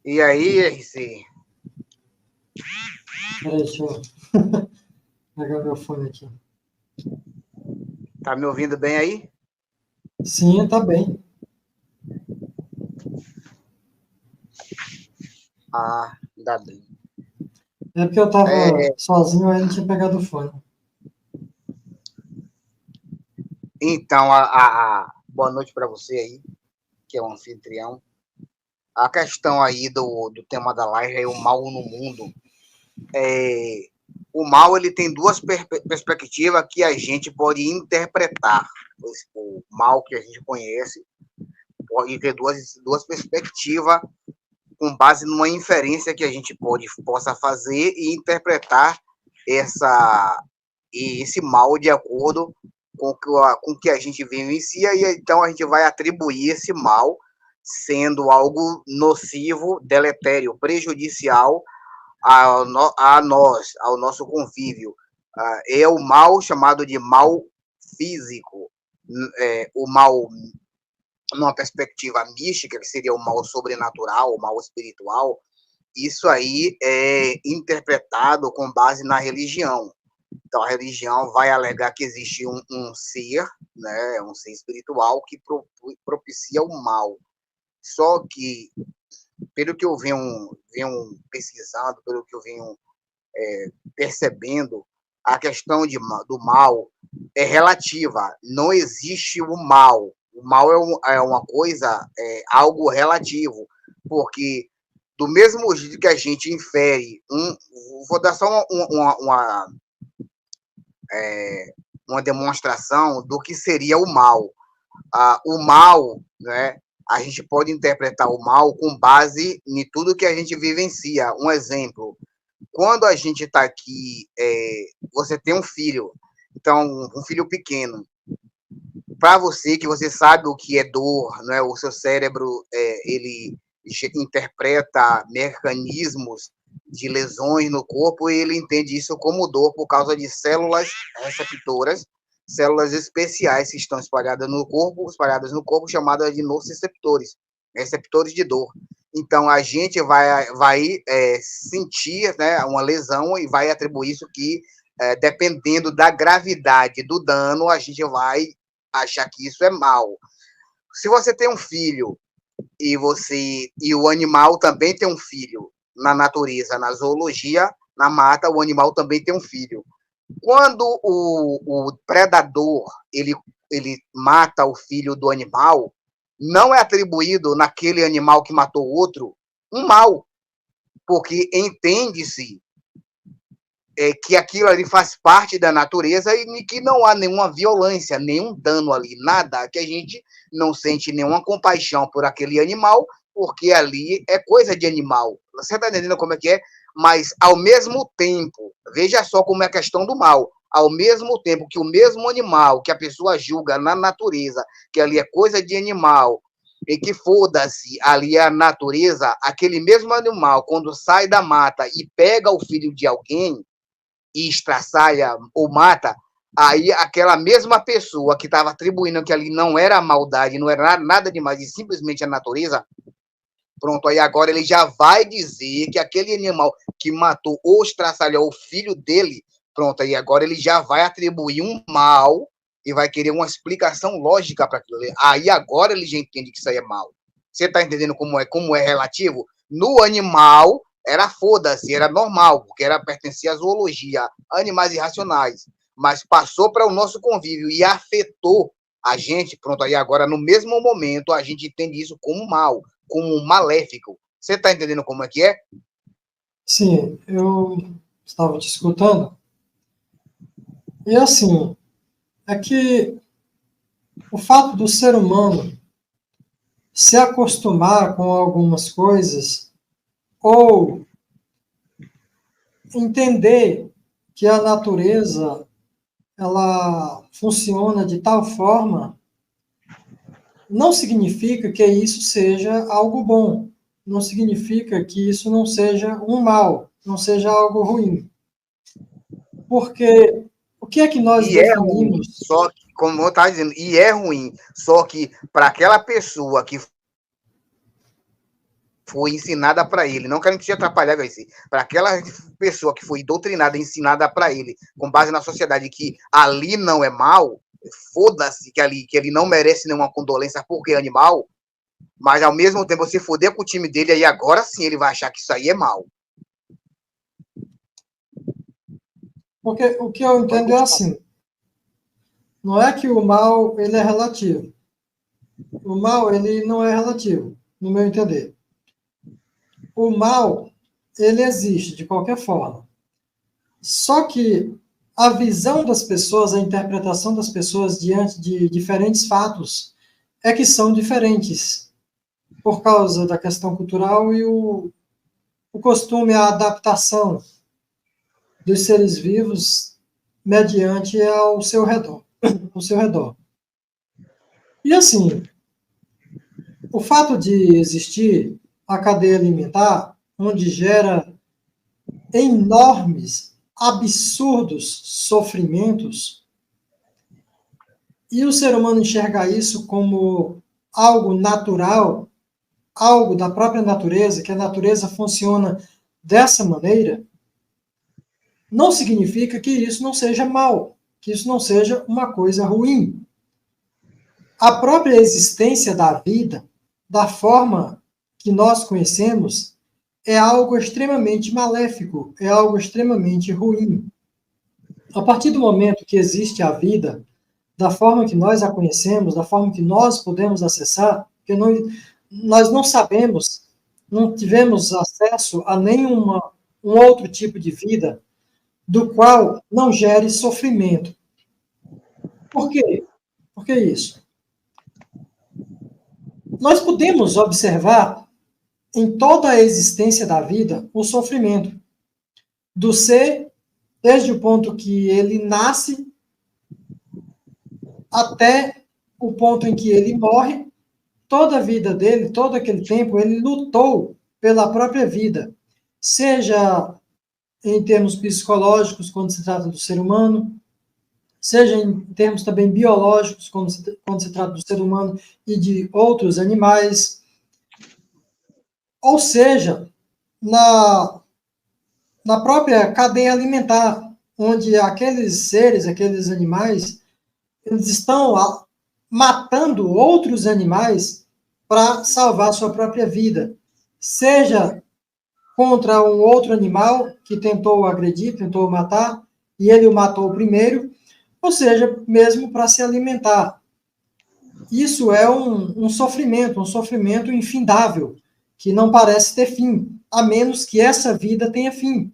E aí, RC? Peraí, deixa eu pegar meu fone aqui. Tá me ouvindo bem aí? Sim, tá bem. Ah, ainda bem. É porque eu É, tava sozinho, aí não tinha pegado o fone. então, boa noite para você aí, que é o anfitrião. A questão aí do tema da live é o mal no mundo. O mal ele tem duas perspectivas que a gente pode interpretar. O mal que a gente conhece pode ter duas perspectivas com base numa inferência que a gente possa fazer e interpretar esse mal de acordo com o que a gente vivencia, e então a gente vai atribuir esse mal sendo algo nocivo, deletério, prejudicial a nós, ao nosso convívio. É o mal chamado de mal físico, o mal numa perspectiva mística, que seria o mal sobrenatural, o mal espiritual. Isso aí é interpretado com base na religião. Então, a religião vai alegar que existe um ser, né, um ser espiritual que propicia o mal. Só que, pelo que eu venho pesquisando, pelo que eu venho percebendo, a questão do mal é relativa. Não existe o mal. O mal é uma coisa, algo relativo, porque do mesmo jeito que a gente infere vou dar só uma demonstração do que seria o mal. O mal, né? A gente pode interpretar o mal com base em tudo que a gente vivencia. Um exemplo, quando a gente está aqui, você tem um filho, então um filho pequeno. Para você que você sabe o que é dor, né? O seu cérebro ele interpreta mecanismos de lesões no corpo e ele entende isso como dor por causa de células receptoras, células especiais que estão espalhadas no corpo, chamadas de nociceptores, receptores de dor. Então a gente vai sentir, né, uma lesão e vai atribuir isso que, dependendo da gravidade do dano, a gente vai achar que isso é mal. Se você tem um filho e o animal também tem um filho na natureza, na zoologia, na mata, o animal também tem um filho. Quando o predador ele mata o filho do animal, não é atribuído naquele animal que matou o outro um mal, porque entende-se que aquilo ali faz parte da natureza e que não há nenhuma violência, nenhum dano ali, nada, que a gente não sente nenhuma compaixão por aquele animal, porque ali é coisa de animal. Você está entendendo como é que é? Mas, ao mesmo tempo, veja só como é a questão do mal. Ao mesmo tempo que o mesmo animal que a pessoa julga na natureza, que ali é coisa de animal, e que foda-se, ali é a natureza, aquele mesmo animal, quando sai da mata e pega o filho de alguém, e estraçalha ou mata, aí aquela mesma pessoa que estava atribuindo que ali não era maldade, não era nada demais, e simplesmente a natureza, pronto, aí agora ele já vai dizer que aquele animal que matou ou estraçalhou o filho dele, pronto, aí agora ele já vai atribuir um mal e vai querer uma explicação lógica para aquilo. Aí agora ele já entende que isso aí é mal. Você está entendendo como é relativo? No animal, era foda-se, era normal, porque pertencia à zoologia, animais irracionais. Mas passou para o nosso convívio e afetou a gente, pronto, aí agora no mesmo momento a gente entende isso como mal, como maléfico. Você está entendendo como é que é? Sim, eu estava te escutando. E assim, é que o fato do ser humano se acostumar com algumas coisas ou entender que a natureza ela funciona de tal forma não significa que isso seja algo bom, não significa que isso não seja um mal, não seja algo ruim. Porque o que é que nós E é ruim, definimos? só que, como eu estava dizendo, e é ruim, só que para aquela pessoa que foi ensinada para ele, não querendo te atrapalhar, para aquela pessoa que foi doutrinada, ensinada para ele, com base na sociedade, que ali não é mal, foda-se que ele não merece nenhuma condolência porque é animal, mas ao mesmo tempo você foder com o time dele, aí agora sim ele vai achar que isso aí é mal. Porque o que eu entendo é assim, não é que o mal ele é relativo. O mal ele não é relativo, no meu entender. O mal ele existe de qualquer forma. Só que a visão das pessoas, a interpretação das pessoas diante de diferentes fatos é que são diferentes por causa da questão cultural e o costume, a adaptação dos seres vivos mediante ao seu redor. Ao seu redor. E assim, o fato de existir a cadeia alimentar, onde gera enormes, absurdos sofrimentos, e o ser humano enxergar isso como algo natural, algo da própria natureza, que a natureza funciona dessa maneira, não significa que isso não seja mal, que isso não seja uma coisa ruim. A própria existência da vida, da forma que nós conhecemos, é algo extremamente maléfico, é algo extremamente ruim. A partir do momento que existe a vida, da forma que nós a conhecemos, da forma que nós podemos acessar, porque nós não sabemos, não tivemos acesso a nenhum outro tipo de vida do qual não gere sofrimento. Por quê? Por que isso? Nós podemos observar em toda a existência da vida o sofrimento do ser, desde o ponto que ele nasce até o ponto em que ele morre. Toda a vida dele, todo aquele tempo, ele lutou pela própria vida, seja em termos psicológicos, quando se trata do ser humano, seja em termos também biológicos, quando se trata do ser humano e de outros animais, ou seja, na própria cadeia alimentar, onde aqueles seres, aqueles animais, eles estão matando outros animais para salvar sua própria vida, seja contra um outro animal que tentou agredir, tentou matar, e ele o matou primeiro, ou seja, mesmo para se alimentar. Isso é um sofrimento infindável, que não parece ter fim, a menos que essa vida tenha fim.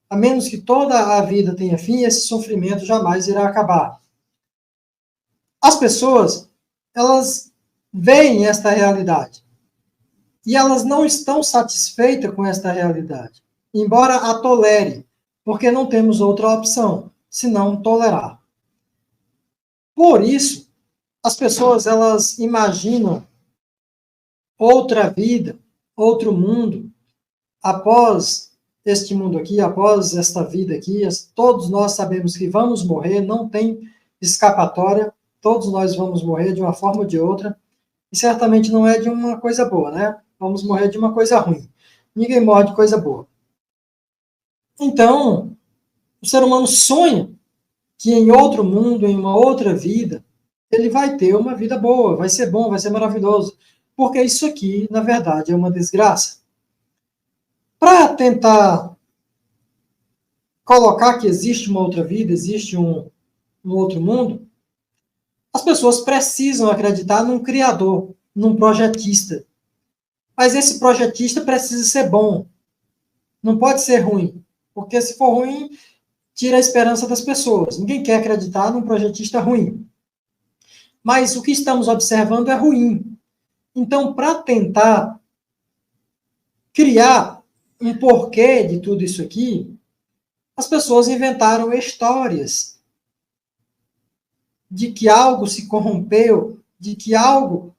A menos que toda a vida tenha fim, esse sofrimento jamais irá acabar. As pessoas, elas veem esta realidade e elas não estão satisfeitas com esta realidade, embora a tolere, porque não temos outra opção, senão tolerar. Por isso, as pessoas, elas imaginam outra vida, outro mundo, após este mundo aqui, após esta vida aqui. Todos nós sabemos que vamos morrer, não tem escapatória, todos nós vamos morrer de uma forma ou de outra, e certamente não é de uma coisa boa, né? Vamos morrer de uma coisa ruim. Ninguém morre de coisa boa. Então, o ser humano sonha que em outro mundo, em uma outra vida, ele vai ter uma vida boa, vai ser bom, vai ser maravilhoso. Porque isso aqui, na verdade, é uma desgraça. Para tentar colocar que existe uma outra vida, existe um outro mundo, as pessoas precisam acreditar num criador, num projetista. Mas esse projetista precisa ser bom. Não pode ser ruim. Porque se for ruim, tira a esperança das pessoas. Ninguém quer acreditar num projetista ruim. Mas o que estamos observando é ruim. Então, para tentar criar um porquê de tudo isso aqui, as pessoas inventaram histórias de que algo se corrompeu, de que algo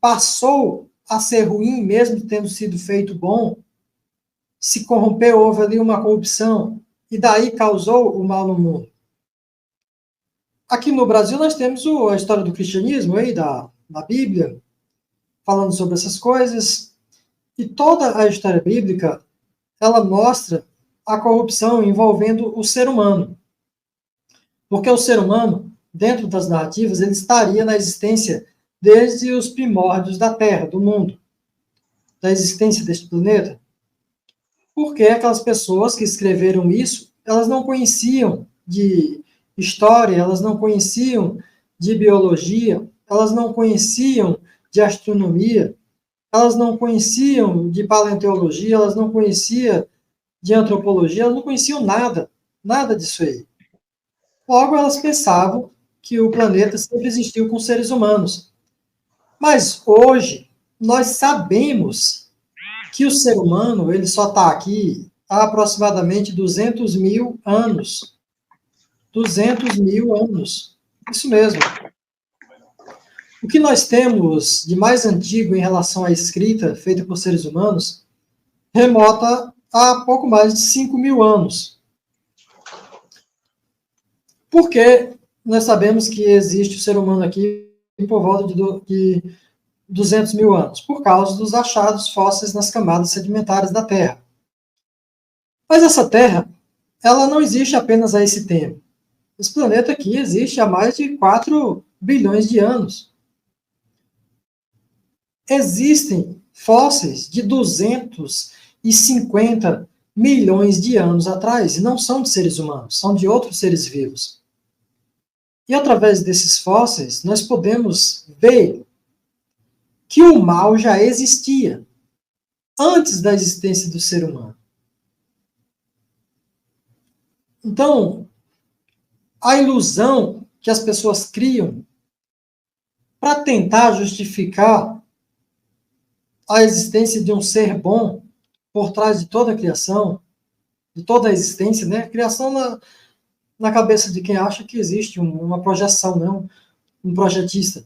passou a ser ruim, mesmo tendo sido feito bom, se corrompeu, houve ali uma corrupção, e daí causou o mal no mundo. Aqui no Brasil nós temos a história do cristianismo aí, da Bíblia, falando sobre essas coisas, E toda a história bíblica, ela mostra a corrupção envolvendo o ser humano. Porque o ser humano, dentro das narrativas, ele estaria na existência desde os primórdios da Terra, do mundo, da existência deste planeta. Porque aquelas pessoas que escreveram isso, elas não conheciam de história, elas não conheciam de biologia, elas não conheciam de astronomia, elas não conheciam de paleontologia, elas não conheciam de antropologia, elas não conheciam nada, nada disso aí. Logo, elas pensavam que o planeta sempre existiu com seres humanos. Mas hoje, nós sabemos que o ser humano ele só está aqui há aproximadamente 200 mil anos. 200 mil anos. Isso mesmo. O que nós temos de mais antigo em relação à escrita feita por seres humanos remota a pouco mais de 5 mil anos. Porque nós sabemos que existe o ser humano aqui por volta de 200 mil anos, por causa dos achados fósseis nas camadas sedimentares da Terra. Mas essa Terra, ela não existe apenas a esse tempo. Esse planeta aqui existe há mais de 4 bilhões de anos. Existem fósseis de 250 milhões de anos atrás, e não são de seres humanos, são de outros seres vivos. E através desses fósseis, nós podemos ver que o mal já existia antes da existência do ser humano. Então, a ilusão que as pessoas criam para tentar justificar a existência de um ser bom por trás de toda a criação, de toda a existência, né? A criação na cabeça de quem acha que existe uma projeção, não um projetista.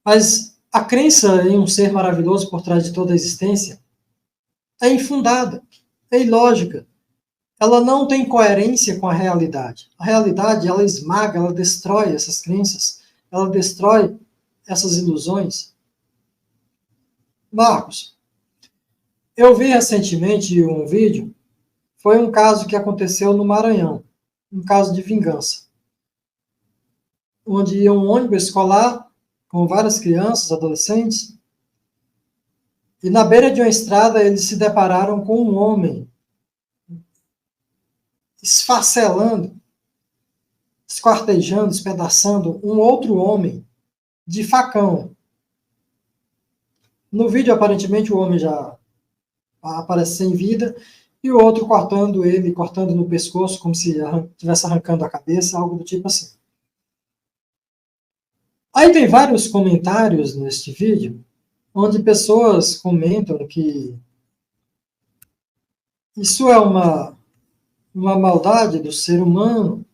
Mas a crença em um ser maravilhoso por trás de toda a existência é infundada, é ilógica. Ela não tem coerência com a realidade. A realidade, ela esmaga, ela destrói essas crenças, ela destrói essas ilusões. Marcos, eu vi recentemente um vídeo, foi um caso que aconteceu no Maranhão, um caso de vingança, onde ia um ônibus escolar com várias crianças, adolescentes, e na beira de uma estrada eles se depararam com um homem esfacelando, esquartejando, espedaçando um outro homem de facão. No vídeo, aparentemente, o homem já aparece sem vida, e o outro cortando ele, cortando no pescoço, como se estivesse arrancando a cabeça, algo do tipo assim. Aí tem vários comentários neste vídeo, onde pessoas comentam que isso é uma maldade do ser humano.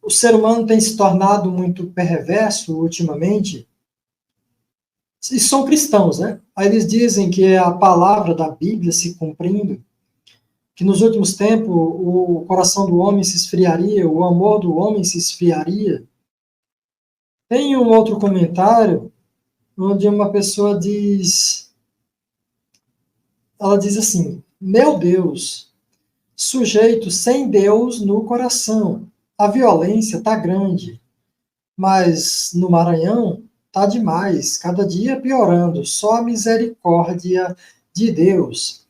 O ser humano tem se tornado muito perverso ultimamente. E são cristãos, né? Aí eles dizem que é a palavra da Bíblia se cumprindo, que nos últimos tempos o coração do homem se esfriaria, o amor do homem se esfriaria. Tem um outro comentário onde uma pessoa diz, ela diz assim: meu Deus, sujeito sem Deus no coração, a violência está grande, mas no Maranhão está demais, cada dia piorando, só a misericórdia de Deus.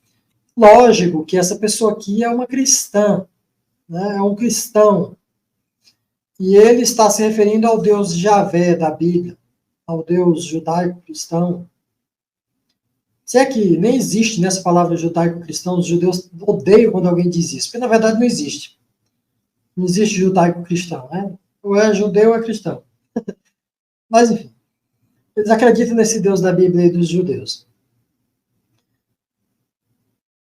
Lógico que essa pessoa aqui é uma cristã, né? É um cristão, e ele está se referindo ao Deus Javé da Bíblia, ao Deus judaico-cristão. Se é que nem existe nessa palavra judaico-cristão, os judeus odeiam quando alguém diz isso, porque na verdade não existe. Não existe judaico-cristão, né? Ou é judeu ou é cristão. Mas, enfim, eles acreditam nesse Deus da Bíblia e dos judeus.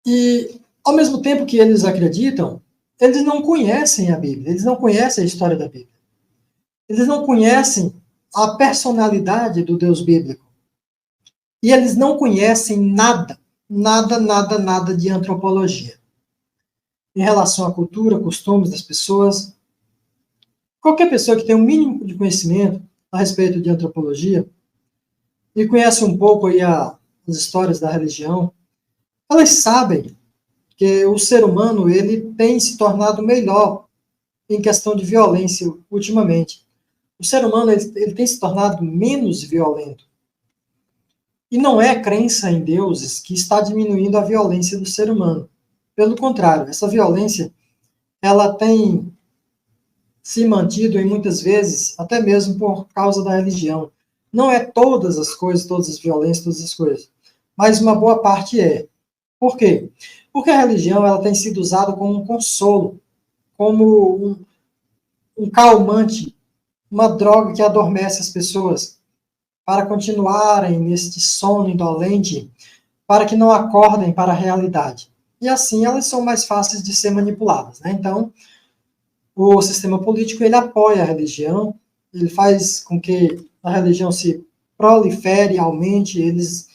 E, ao mesmo tempo que eles acreditam, eles não conhecem a Bíblia, eles não conhecem a história da Bíblia. Eles não conhecem a personalidade do Deus bíblico. E eles não conhecem nada de antropologia. Em relação à cultura, costumes das pessoas. Qualquer pessoa que tem um mínimo de conhecimento a respeito de antropologia e conhece um pouco aí as as histórias da religião, elas sabem que o ser humano ele tem se tornado melhor em questão de violência ultimamente. O ser humano ele tem se tornado menos violento. E não é a crença em deuses que está diminuindo a violência do ser humano. Pelo contrário, essa violência ela tem se mantido em muitas vezes, até mesmo por causa da religião. Não é todas as coisas, todas as violências, todas as coisas, mas uma boa parte é. Por quê? Porque a religião ela tem sido usada como um consolo, como um calmante, uma droga que adormece as pessoas, para continuarem neste sono indolente, para que não acordem para a realidade. E assim elas são mais fáceis de ser manipuladas, né? Então, o sistema político ele apoia a religião, ele faz com que a religião se prolifere, aumente, eles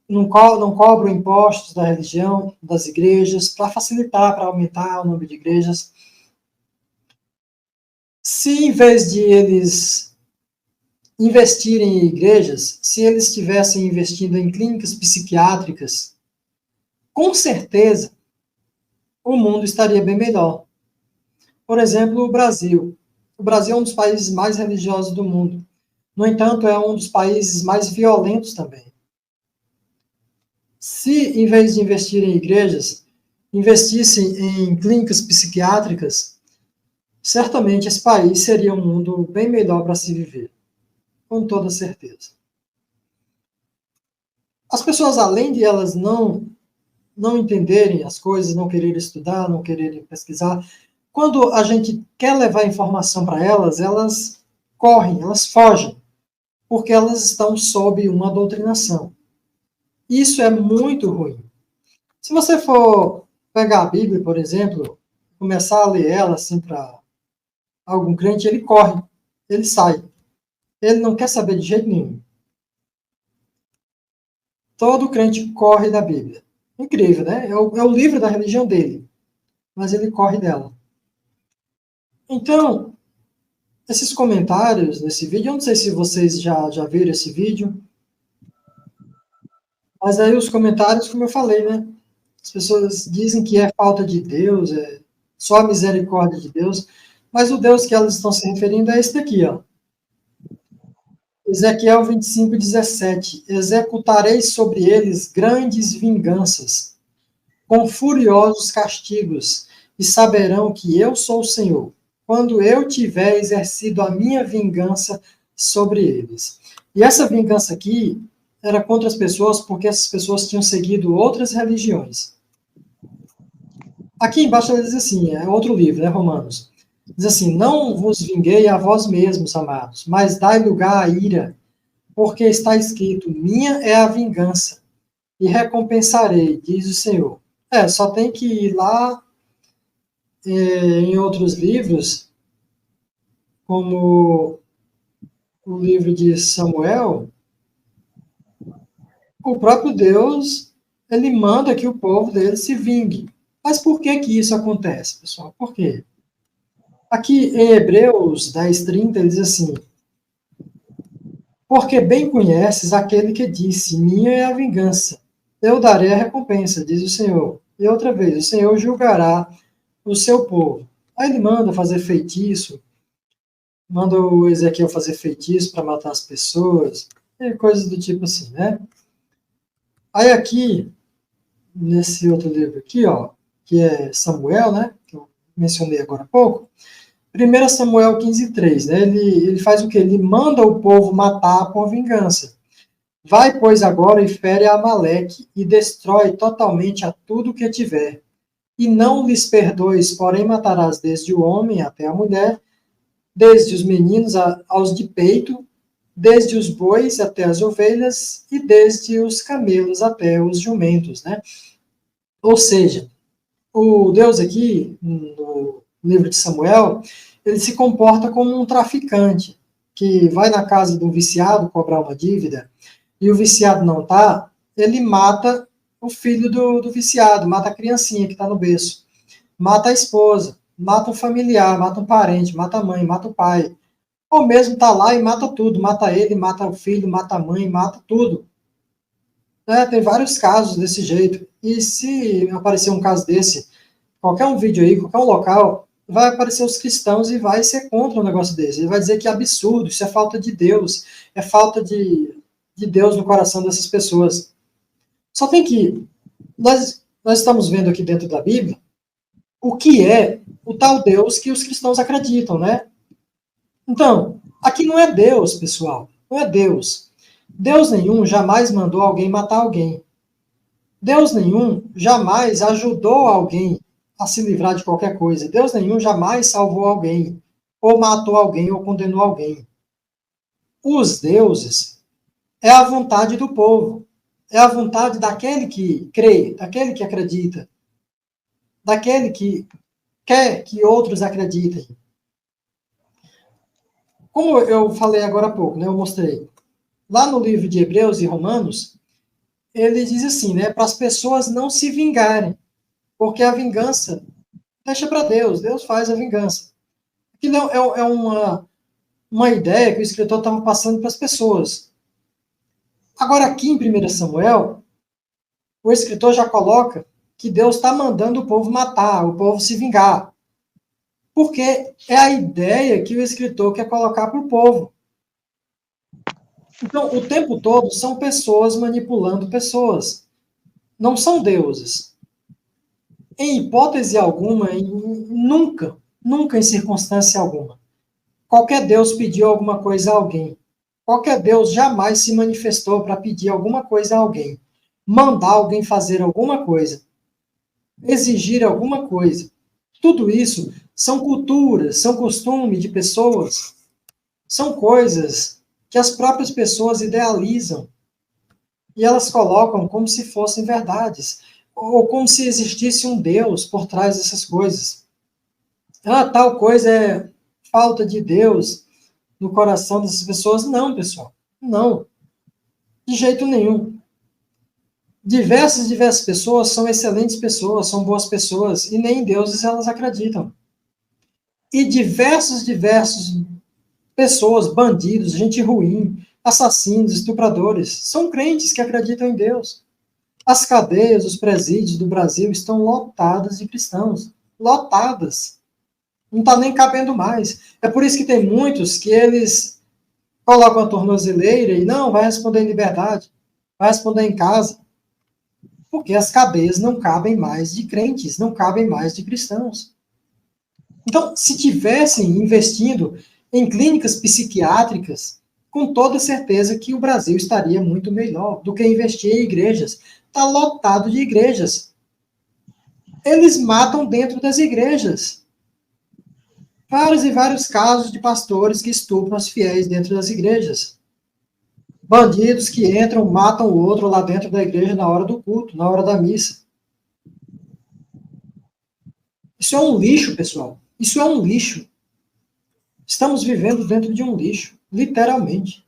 não cobram impostos da religião, das igrejas, para facilitar, para aumentar o número de igrejas. Se em vez de eles investirem em igrejas, se eles estivessem investindo em clínicas psiquiátricas, com certeza o mundo estaria bem melhor. Por exemplo, o Brasil. O Brasil é um dos países mais religiosos do mundo. No entanto, é um dos países mais violentos também. Se, em vez de investir em igrejas, investissem em clínicas psiquiátricas, certamente esse país seria um mundo bem melhor para se viver. Com toda certeza. As pessoas, além de elas não entenderem as coisas, não quererem estudar, não quererem pesquisar, quando a gente quer levar informação para elas, elas correm, elas fogem, porque elas estão sob uma doutrinação. Isso é muito ruim. Se você for pegar a Bíblia, por exemplo, começar a ler ela assim para algum crente, ele corre, ele sai. Ele não quer saber de jeito nenhum. Todo crente corre da Bíblia. Incrível, né? É o livro da religião dele, mas ele corre dela. Então, esses comentários nesse vídeo, eu não sei se vocês já viram esse vídeo, mas aí os comentários, como eu falei, né? As pessoas dizem que é falta de Deus, é só a misericórdia de Deus, mas o Deus que elas estão se referindo é esse daqui, ó. Ezequiel 25:17. Executarei sobre eles grandes vinganças, com furiosos castigos, e saberão que eu sou o Senhor, quando eu tiver exercido a minha vingança sobre eles. E essa vingança aqui era contra as pessoas, porque essas pessoas tinham seguido outras religiões. Aqui embaixo ela diz assim, é outro livro, né, Romanos. Diz assim, não vos vinguei a vós mesmos, amados, mas dai lugar à ira, porque está escrito, minha é a vingança, e recompensarei, diz o Senhor. Só tem que ir lá em outros livros, como o livro de Samuel, o próprio Deus, ele manda que o povo dele se vingue. Mas por que que isso acontece, pessoal? Por quê? Aqui em Hebreus 10:30, ele diz assim, porque bem conheces aquele que disse, minha é a vingança, eu darei a recompensa, diz o Senhor. E outra vez, o Senhor julgará o seu povo. Aí ele manda fazer feitiço, manda o Ezequiel fazer feitiço para matar as pessoas, e coisas do tipo assim, né? Aí aqui, nesse outro livro aqui, ó, que é Samuel, né, que eu mencionei agora há pouco, 1 Samuel 15:3, né, ele faz o quê? Ele manda o povo matar por vingança. Vai, pois, agora e fere a Amaleque e destrói totalmente a tudo que tiver. E não lhes perdoes, porém matarás desde o homem até a mulher, desde os meninos aos de peito, desde os bois até as ovelhas e desde os camelos até os jumentos, né? Ou seja, o Deus aqui, no livro de Samuel, ele se comporta como um traficante, que vai na casa do viciado cobrar uma dívida, e o viciado não tá, ele mata o filho do viciado, mata a criancinha que está no berço, mata a esposa, mata um familiar, mata um parente, mata a mãe, mata o pai, ou mesmo tá lá e mata tudo, mata ele, mata o filho, mata a mãe, mata tudo. Tem vários casos desse jeito. E se aparecer um caso desse, qualquer um vídeo aí, qualquer um local, vai aparecer os cristãos e vai ser contra um negócio desse. Ele vai dizer que é absurdo, isso é falta de Deus, é falta de Deus no coração dessas pessoas. Só tem que... Nós estamos vendo aqui dentro da Bíblia o que é o tal Deus que os cristãos acreditam, né? Então, aqui não é Deus, pessoal. Não é Deus. Deus nenhum jamais mandou alguém matar alguém. Deus nenhum jamais ajudou alguém a se livrar de qualquer coisa. Deus nenhum jamais salvou alguém, ou matou alguém, ou condenou alguém. Os deuses é a vontade do povo. É a vontade daquele que crê, daquele que acredita, daquele que quer que outros acreditem. Como eu falei agora há pouco, né, eu mostrei, lá no livro de Hebreus e Romanos, ele diz assim, né, para as pessoas não se vingarem, porque a vingança deixa para Deus, Deus faz a vingança. Aquilo é uma ideia que o escritor estava passando para as pessoas. Agora, aqui em 1 Samuel, o escritor já coloca que Deus está mandando o povo matar, o povo se vingar. Porque é a ideia que o escritor quer colocar para o povo. Então, o tempo todo são pessoas manipulando pessoas. Não são deuses. Em hipótese alguma, nunca, nunca em circunstância alguma, qualquer Deus pediu alguma coisa a alguém. Qualquer Deus jamais se manifestou para pedir alguma coisa a alguém. Mandar alguém fazer alguma coisa. Exigir alguma coisa. Tudo isso são culturas, são costumes de pessoas. São coisas que as próprias pessoas idealizam. E elas colocam como se fossem verdades. Ou como se existisse um Deus por trás dessas coisas. Tal coisa é falta de Deus no coração dessas pessoas. Não, pessoal. Não. De jeito nenhum. Diversas pessoas são excelentes pessoas, são boas pessoas, e nem em deuses elas acreditam. E diversas pessoas, bandidos, gente ruim, assassinos, estupradores, são crentes que acreditam em Deus. As cadeias, os presídios do Brasil estão lotadas de cristãos. Lotadas. Não está nem cabendo mais. É por isso que tem muitos que eles colocam a tornozeleira e não, vai responder em liberdade, vai responder em casa. Porque as cadeias não cabem mais de crentes, não cabem mais de cristãos. Então, se tivessem investindo em clínicas psiquiátricas, com toda certeza que o Brasil estaria muito melhor do que investir em igrejas. Está lotado de igrejas. Eles matam dentro das igrejas. Vários e vários casos de pastores que estupram os fiéis dentro das igrejas. Bandidos que entram, matam o outro lá dentro da igreja na hora do culto, na hora da missa. Isso é um lixo, pessoal. Isso é um lixo. Estamos vivendo dentro de um lixo, literalmente.